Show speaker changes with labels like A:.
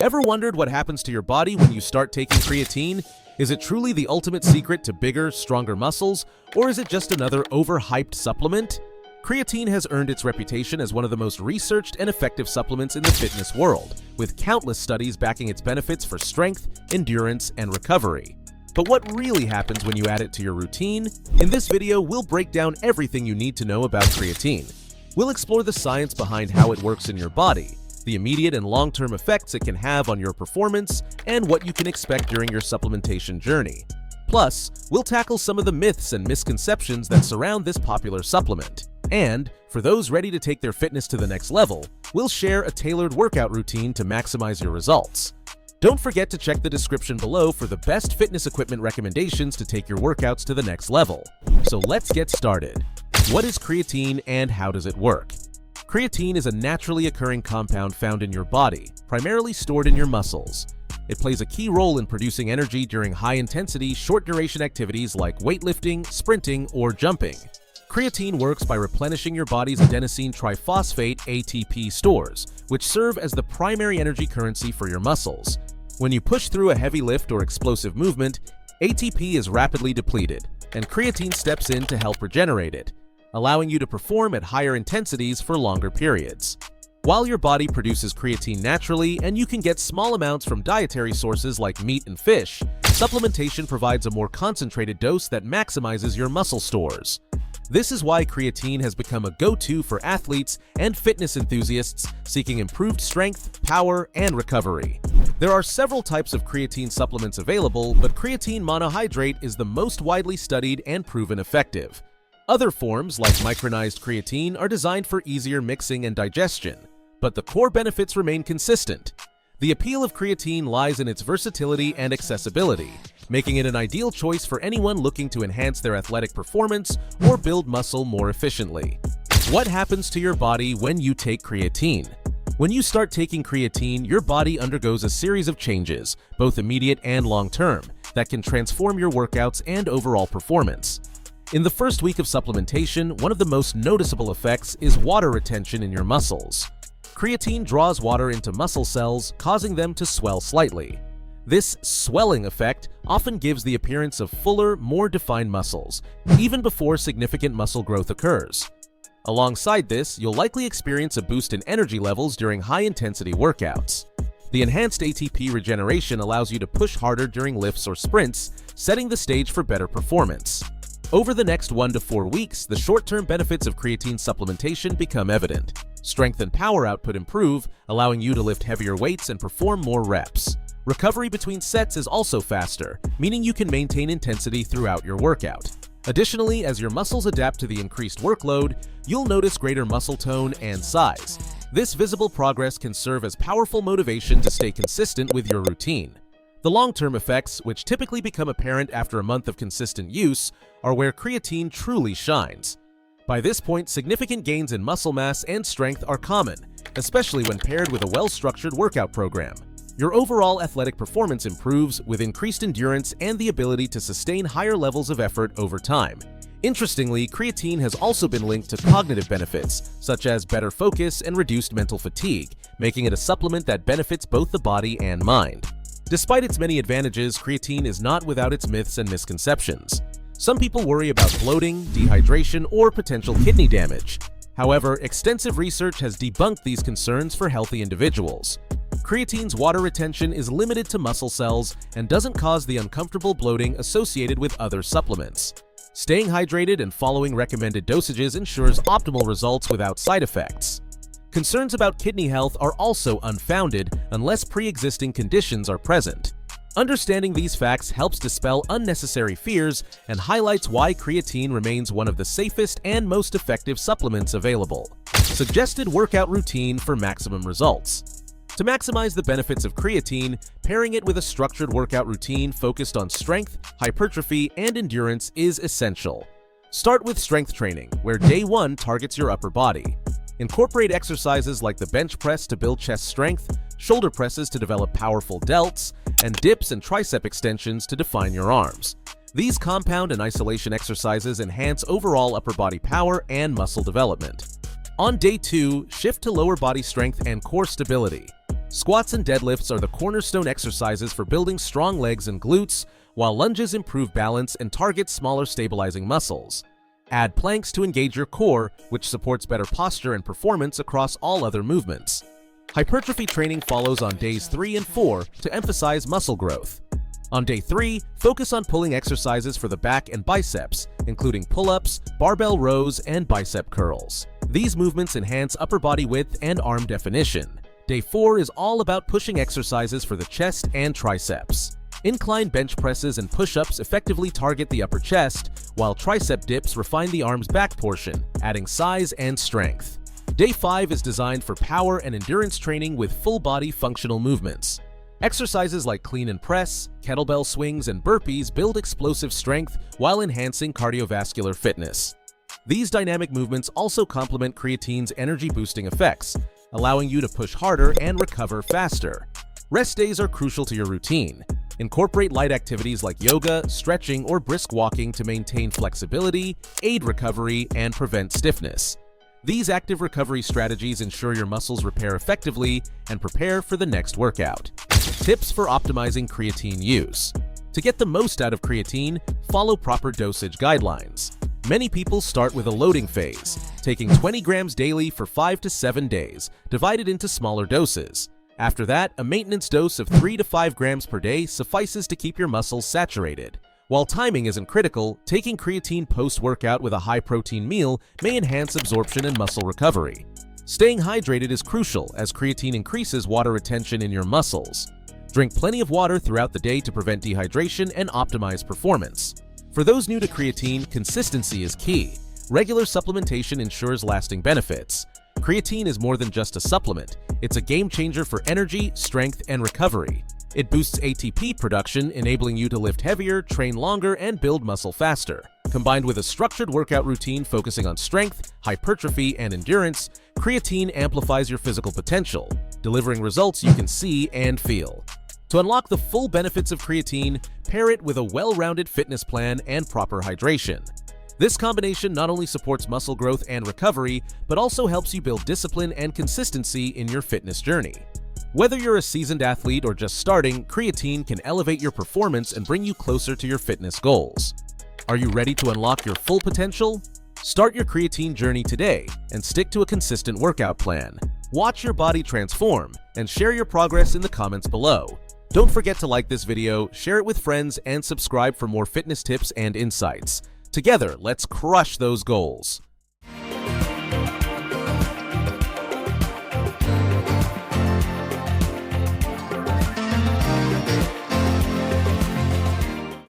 A: Ever wondered what happens to your body when you start taking creatine? Is it truly the ultimate secret to bigger, stronger muscles, or is it just another overhyped supplement? Creatine has earned its reputation as one of the most researched and effective supplements in the fitness world, with countless studies backing its benefits for strength, endurance, and recovery. But what really happens when you add it to your routine? In this video, we'll break down everything you need to know about creatine. We'll explore the science behind how it works in your body, the immediate and long-term effects it can have on your performance, and what you can expect during your supplementation journey. Plus, we'll tackle some of the myths and misconceptions that surround this popular supplement. And, for those ready to take their fitness to the next level, we'll share a tailored workout routine to maximize your results. Don't forget to check the description below for the best fitness equipment recommendations to take your workouts to the next level. So let's get started. What is creatine and how does it work? Creatine is a naturally occurring compound found in your body, primarily stored in your muscles. It plays a key role in producing energy during high-intensity, short-duration activities like weightlifting, sprinting, or jumping. Creatine works by replenishing your body's adenosine triphosphate (ATP) stores, which serve as the primary energy currency for your muscles. When you push through a heavy lift or explosive movement, ATP is rapidly depleted, and creatine steps in to help regenerate it, allowing you to perform at higher intensities for longer periods. While your body produces creatine naturally and you can get small amounts from dietary sources like meat and fish, supplementation provides a more concentrated dose that maximizes your muscle stores. This is why creatine has become a go-to for athletes and fitness enthusiasts seeking improved strength, power, and recovery. There are several types of creatine supplements available, but creatine monohydrate is the most widely studied and proven effective. Other forms, like micronized creatine, are designed for easier mixing and digestion, but the core benefits remain consistent. The appeal of creatine lies in its versatility and accessibility, making it an ideal choice for anyone looking to enhance their athletic performance or build muscle more efficiently. What happens to your body when you take creatine? When you start taking creatine, your body undergoes a series of changes, both immediate and long-term, that can transform your workouts and overall performance. In the first week of supplementation, one of the most noticeable effects is water retention in your muscles. Creatine draws water into muscle cells, causing them to swell slightly. This swelling effect often gives the appearance of fuller, more defined muscles, even before significant muscle growth occurs. Alongside this, you'll likely experience a boost in energy levels during high-intensity workouts. The enhanced ATP regeneration allows you to push harder during lifts or sprints, setting the stage for better performance. Over the next 1 to 4 weeks, the short-term benefits of creatine supplementation become evident. Strength and power output improve, allowing you to lift heavier weights and perform more reps. Recovery between sets is also faster, meaning you can maintain intensity throughout your workout. Additionally, as your muscles adapt to the increased workload, you'll notice greater muscle tone and size. This visible progress can serve as powerful motivation to stay consistent with your routine. The long-term effects, which typically become apparent after a month of consistent use, are where creatine truly shines. By this point, significant gains in muscle mass and strength are common, especially when paired with a well-structured workout program. Your overall athletic performance improves with increased endurance and the ability to sustain higher levels of effort over time. Interestingly, creatine has also been linked to cognitive benefits, such as better focus and reduced mental fatigue, making it a supplement that benefits both the body and mind. Despite its many advantages, creatine is not without its myths and misconceptions. Some people worry about bloating, dehydration, or potential kidney damage. However, extensive research has debunked these concerns for healthy individuals. Creatine's water retention is limited to muscle cells and doesn't cause the uncomfortable bloating associated with other supplements. Staying hydrated and following recommended dosages ensures optimal results without side effects. Concerns about kidney health are also unfounded unless pre-existing conditions are present. Understanding these facts helps dispel unnecessary fears and highlights why creatine remains one of the safest and most effective supplements available. Suggested workout routine for maximum results. To maximize the benefits of creatine, pairing it with a structured workout routine focused on strength, hypertrophy, and endurance is essential. Start with strength training, where day 1 targets your upper body. Incorporate exercises like the bench press to build chest strength, shoulder presses to develop powerful delts, and dips and tricep extensions to define your arms. These compound and isolation exercises enhance overall upper body power and muscle development. On day 2, shift to lower body strength and core stability. Squats and deadlifts are the cornerstone exercises for building strong legs and glutes, while lunges improve balance and target smaller stabilizing muscles. Add planks to engage your core, which supports better posture and performance across all other movements. Hypertrophy training follows on days 3 and 4 to emphasize muscle growth. On day 3, focus on pulling exercises for the back and biceps, including pull-ups, barbell rows, and bicep curls. These movements enhance upper body width and arm definition. Day 4 is all about pushing exercises for the chest and triceps. Incline bench presses and push-ups effectively target the upper chest, while tricep dips refine the arm's back portion, adding size and strength. Day 5 is designed for power and endurance training with full-body functional movements. Exercises like clean and press, kettlebell swings, and burpees build explosive strength while enhancing cardiovascular fitness. These dynamic movements also complement creatine's energy-boosting effects, allowing you to push harder and recover faster. Rest days are crucial to your routine. Incorporate light activities like yoga, stretching, or brisk walking to maintain flexibility, aid recovery, and prevent stiffness. These active recovery strategies ensure your muscles repair effectively and prepare for the next workout. Tips for optimizing creatine use. To get the most out of creatine, follow proper dosage guidelines. Many people start with a loading phase, taking 20 grams daily for 5 to 7 days, divided into smaller doses. After that, a maintenance dose of 3 to 5 grams per day suffices to keep your muscles saturated. While timing isn't critical, taking creatine post-workout with a high-protein meal may enhance absorption and muscle recovery. Staying hydrated is crucial as creatine increases water retention in your muscles. Drink plenty of water throughout the day to prevent dehydration and optimize performance. For those new to creatine, consistency is key. Regular supplementation ensures lasting benefits. Creatine is more than just a supplement. It's a game changer for energy, strength, and recovery. It boosts ATP production, enabling you to lift heavier, train longer, and build muscle faster. Combined with a structured workout routine focusing on strength, hypertrophy, and endurance, creatine amplifies your physical potential, delivering results you can see and feel. To unlock the full benefits of creatine, pair it with a well-rounded fitness plan and proper hydration. This combination not only supports muscle growth and recovery, but also helps you build discipline and consistency in your fitness journey. Whether you're a seasoned athlete or just starting, creatine can elevate your performance and bring you closer to your fitness goals. Are you ready to unlock your full potential? Start your creatine journey today and stick to a consistent workout plan. Watch your body transform and share your progress in the comments below. Don't forget to like this video, share it with friends, and subscribe for more fitness tips and insights. Together, let's crush those goals.